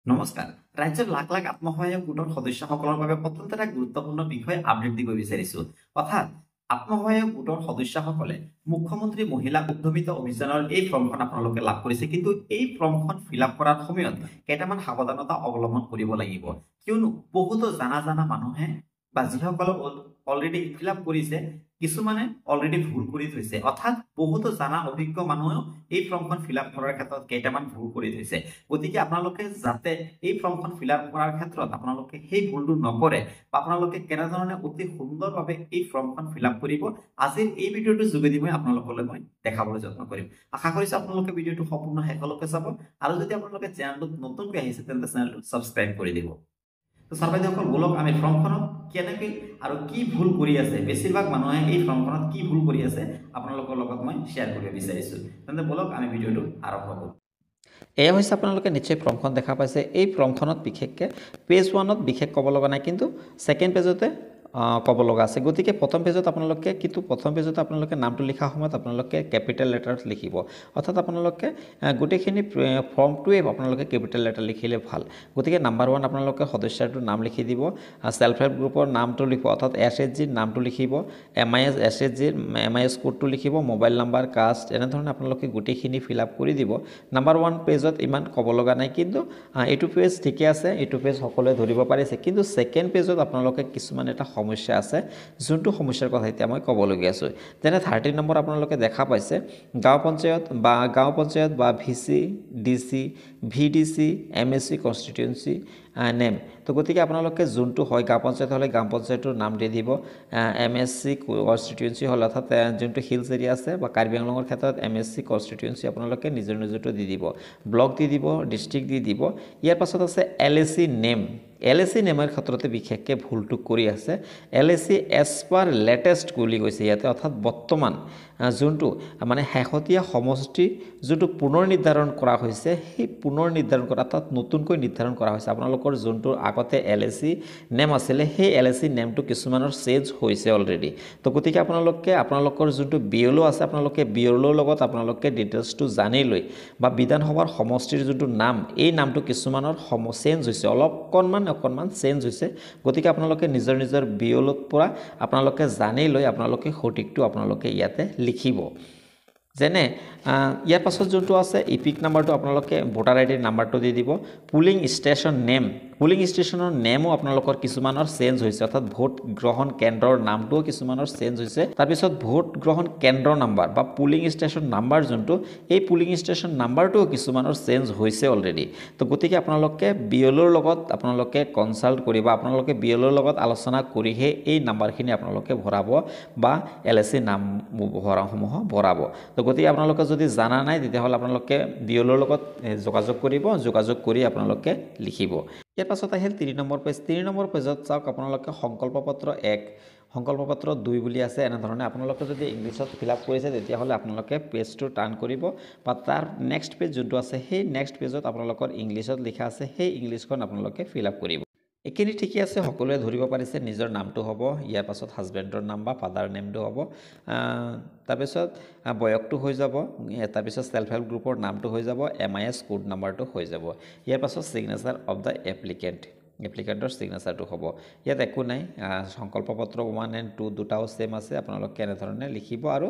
নমস্কাৰ ৰাজ্যৰ লাখ লাখ আত্মসহায়ক গোটৰ সদস্যসকলৰ বাবে অত্যন্ত এটা গুৰুত্বপূৰ্ণ বিষয় আপডেট দিব বিচাৰিছো অৰ্থাৎ আত্মসহায়ক গোটৰ সদস্যসকলে মুখ্যমন্ত্ৰী মহিলা উদ্যমিতা অভিযানৰ এই ফৰ্মখন আপোনালোকে লাভ কৰিছে কিন্তু এই ফৰ্মখন ফিল আপ কৰাৰ সময়ত কেইটামান সাৱধানতা অৱলম্বন কৰিব লাগিব কিয়নো বহুতো জানা মানুহে বা যিসকল অলৰেডি ফিল আপ কৰিছে কিছুমানে অলৰেডি ভুল কৰি থৈছে অৰ্থাৎ বহুতো জানা অভিজ্ঞ মানুহেও এই ফৰ্মখন ফিল আপ কৰাৰ ক্ষেত্ৰত কেইটামান ভুল কৰি থৈছে গতিকে আপোনালোকে যাতে এই ফৰ্মখন ফিল আপ কৰাৰ ক্ষেত্ৰত আপোনালোকে সেই ভুলটো নকৰে বা আপোনালোকে কেনেধৰণে অতি সুন্দৰভাৱে এই ফৰ্মখন ফিল আপ কৰিব আজিৰ এই ভিডিঅ'টোৰ যোগেদি মই আপোনালোকলৈ দেখাবলৈ যত্ন কৰিম আশা কৰিছো আপোনালোকে ভিডিঅ'টো সম্পূৰ্ণ শেষলৈকে চাব আৰু যদি আপোনালোকে চেনেলটোত নতুনকৈ আহিছে তেন্তে চেনেলটো সাবস্ক্ৰাইব কৰি দিব তো ছাৰবাইদেউসকল বলক আমি ফৰ্মখনত কেনেকৈ আৰু কি ভুল কৰি আছে বেছিভাগ মানুহে এই ফৰ্মখনত কি ভুল কৰি আছে আপোনালোকৰ লগত মই শ্বেয়াৰ কৰিব বিচাৰিছো তেন্তে বলক আমি ভিডিঅ'টো আৰম্ভ কৰোঁ এয়া হৈছে আপোনালোকে নিশ্চয় ফৰ্মখন দেখা পাইছে এই ফৰ্মখনত বিশেষকৈ পেজ 1ত বিশেষ ক'ব লগা নাই কিন্তু সেকেন্ড পেজতে ক'ব লগা আছে গতিকে প্ৰথম পেজত আপোনালোকে কিন্তু প্ৰথম পেজত আপোনালোকে নামটো লিখা সময়ত আপোনালোকে কেপিটেল লেটাৰত লিখিব অৰ্থাৎ আপোনালোকে গোটেইখিনি ফৰ্মটোৱে আপোনালোকে কেপিটেল লেটাৰ লিখিলে ভাল গতিকে নাম্বাৰ 1 আপোনালোকে সদস্যটোৰ নাম লিখি দিব সেলফ হেল্প গ্ৰুপৰ নামটো লিখিব অৰ্থাৎ এছএইচজিৰ নামটো লিখিব এছএইচজিৰ এমআইএছ কোডটো লিখিব মোবাইল নাম্বাৰ কাষ্ট এনেধৰণে আপোনালোকে গোটেইখিনি ফিল আপ কৰি দিব নাম্বাৰ 1 পেজত ইমান ক'ব লগা নাই কিন্তু এইটো পেজ ঠিকে আছে এইটো পেজ সকলোৱে ধৰিব পাৰিছে কিন্তু সেকেন্ড পেজত আপোনালোকে কিছুমান এটা সমস্যা আছে যোনটো সমস্যাৰ কথা এতিয়া মই ক'ব লগি আছো যেনে 13 নম্বৰ আপোনালোকে দেখা পাইছে গাঁও পঞ্চায়ত বা VC DC VDC MSc constituency name তো গতিকে আপোনালোকে যোনটো হয় গাঁও পঞ্চায়ত হলে গাঁও পঞ্চায়তৰ নাম দি দিব এমএসসি কনস্টিটিউয়েন্সি হল অৰ্থাৎ যোনটো হিলছ এৰিয়া আছে বা কাৰ্বি আংলঙৰ ক্ষেত্ৰত এমএসসি কনস্টিটিউয়েন্সি আপোনালোকে নিজৰটো দি দিব ব্লক দি দিব ডিস্ট্ৰিক্ট দি দিব ইয়াৰ পাছত আছে এলএসি নেম এলএসি নেমৰ ক্ষেত্ৰতে বিশেষকৈ ভুলটো কৰি আছে এলএসি এজ পাৰ লেটেষ্ট বুলি কৈছে ইয়াতে অৰ্থাৎ বৰ্তমান যোনটো মানে শেহতীয়া সমষ্টি যোনটো পুনৰ নিৰ্ধাৰণ কৰা হৈছে সেই পুনৰ নিৰ্ধাৰণ কৰা অৰ্থাৎ নতুনকৈ নিৰ্ধাৰণ কৰা হৈছে আপোনালোকৰ যোনটো আগতে এলএসি নেম আছিল সেই এলএসি নেমটো কিছুমানৰ চেঞ্জ হৈছে অলৰেডি তো গতিকে আপোনালোকৰ যোনটো বিএলও আছে আপোনালোকে বিএলওৰ লগত আপোনালোকে ডিটেইলছটো জানি লৈ বা বিধানসভাৰ সমষ্টিৰ যোনটো নাম এই নামটো কিছুমানৰ চেঞ্জ হৈছে অকণমান চেঞ্জ হৈছে গতিকে আপোনালোকে নিজৰ বিএলওৰ পৰা আপোনালোকে জানি লৈ আপোনালোকে সঠিকটো আপোনালোকে ইয়াতে লিখিব যেনে ইয়াৰ পাছত যোনটো আছে ইপিক নাম্বাৰটো আপোনালোকে ভোটাৰ আইডিৰ নাম্বাৰটো দি দিব পুলিং ষ্টেচনৰ নেমো আপোনালোকৰ কিছুমানৰ চেঞ্জ হৈছে অৰ্থাৎ ভোট গ্ৰহণ কেন্দ্ৰৰ নামটোও কিছুমানৰ চেঞ্জ হৈছে তাৰপিছত ভোট গ্ৰহণ কেন্দ্ৰ নাম্বাৰ বা পুলিং ষ্টেচন নাম্বাৰ যোনটো এই পুলিং ষ্টেচন নাম্বাৰটোও কিছুমানৰ চেঞ্জ হৈছে অলৰেডি তো গতিকে আপোনালোকে বিএলওৰ লগত আপোনালোকে কনসাল্ট কৰিব আপোনালোকে বিএলওৰ লগত আলোচনা কৰিহে এই নাম্বাৰখিনি আপোনালোকে ভৰাব বা এলএসি নাম সমূহ ভৰাব তো গতিকে আপোনালোকে যদি জানা নাই তেতিয়াহ'লে আপোনালোকে বিএলওৰ লগত যোগাযোগ কৰি আপোনালোকে লিখিব ইয়াৰ পাছত আহিল 3 নম্বৰ পেজত চাওক আপোনালোকে সংকল্প পত্ৰ 1 সংকল্প পত্ৰ 2 বুলি আছে এনেধৰণে আপোনালোকে যদি ইংলিছত ফিল আপ কৰিছে তেতিয়াহ'লে আপোনালোকে পেজটো টাৰ্ণ কৰিব বা তাৰ নেক্সট পেজ যোনটো আছে সেই নেক্সট পেজত আপোনালোকৰ ইংলিছত লিখা আছে সেই ইংলিছখন আপোনালোকে ফিল আপ কৰিব এখিনি ঠিকই আছে সকলোৱে ধৰিব পাৰিছে নিজৰ নামটো হ'ব ইয়াৰ পাছত হাজবেণ্ডৰ নাম বা ফাদাৰ নেমটো হ'ব তাৰপিছত বয়সটো হৈ যাব তাৰপিছত সেলফ হেল্প গ্ৰুপৰ নামটো হৈ যাব এমআইএছ কোড নাম্বাৰটো হৈ যাব ইয়াৰ পাছত সিগনেচাৰ অফ দা এপ্লিকেণ্টৰ সিগনেচাৰটো হ'ব ইয়াত একো নাই সংকল্প পত্ৰ 1 and 2 দুটাও সেম আছে আপোনালোকে এনেধৰণে লিখিব আৰু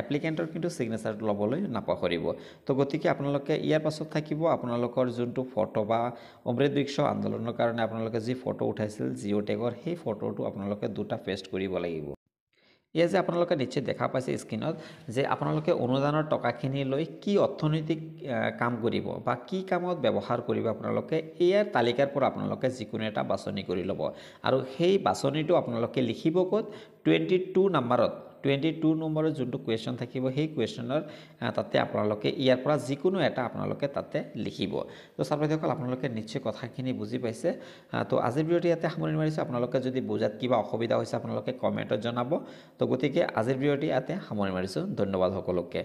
এপ্লিকেণ্টৰ কিন্তু সিগনেচাৰটো ল'বলৈ নাপাহৰিব তো গতিকে আপোনালোকে ইয়াৰ পাছত থাকিব আপোনালোকৰ যোনটো ফটো বা অমৃত বৃক্ষ আন্দোলনৰ কাৰণে আপোনালোকে যি ফটো উঠাইছিল জিঅ' টেগৰ সেই ফটোটো আপোনালোকে দুটা পেষ্ট কৰিব লাগিব ইয়ে যে আপোনালোকে নিশ্চয় দেখা পাইছে স্ক্ৰিনত যে আপোনালোকে অনুদানৰ টকাখিনি লৈ কি অৰ্থনৈতিক কাম কৰিব বা কি কামত ব্যৱহাৰ কৰিব আপোনালোকে ইয়াৰ তালিকাৰ পৰা আপোনালোকে যিকোনো এটা বাছনি কৰি ল'ব আৰু সেই বাছনিটো আপোনালোকে লিখিব ক'ত 22 নম্বৰৰ যোনটো কুৱেশ্যন থাকিব সেই কুৱেশ্যনৰ তাতে আপোনালোকে ইয়াৰ পৰা যিকোনো এটা আপোনালোকে তাতে লিখিব তো ছাত্ৰসকল আপোনালোকে নিশ্চয় কথাখিনি বুজি পাইছে তো আজিৰ ভিডিঅ'টো ইয়াতে সামৰণি মাৰিছো আপোনালোকে যদি বুজাত কিবা অসুবিধা হৈছে আপোনালোকে কমেণ্টত জনাব তো গতিকে আজিৰ ভিডিঅ'টো ইয়াতে সামৰণি মাৰিছো ধন্যবাদ সকলোকে